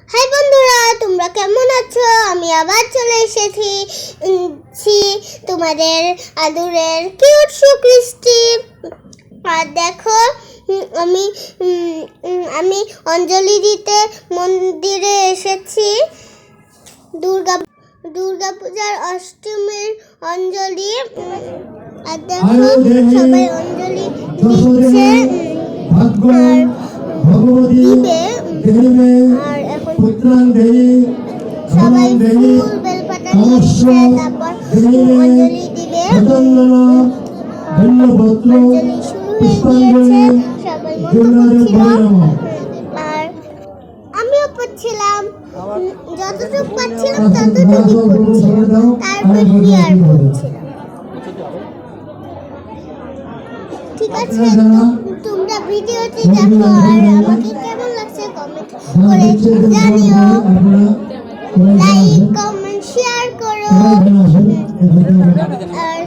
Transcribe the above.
High বন্ধুরা, তোমরা কেমন আছো? আমি আবার চলে এসেছি তোমাদের আদুরের কিউট সুকৃষ্টি। আর দেখো, আমি আমি অঞ্জলি দিতে মন্দিরে এসেছি। দুর্গা পূজার অষ্টমীর অঞ্জলি। আর দেখো, সবাই অঞ্জলি দিচ্ছে আর দিবে। আর এখন সবাই ফুল বেলপাতা নিচ্ছে, তারপর অঞ্জলি দিবে। অঞ্জলি শুরু হয়ে গিয়েছে, সবাই মন্ত্র করছিল আর আমিও পড়ছিলাম। যতটুকু পাচ্ছিলাম ততটুকুই পড়ছিলাম, তারপর ক্লিয়ার করছিলাম। ঠিক আছে, তোমরা ভিডিওটি দেখো আর আমাকে কেমন লাগছে কমেন্ট করে জানিও। লাইক কমেন্ট শেয়ার করো। আর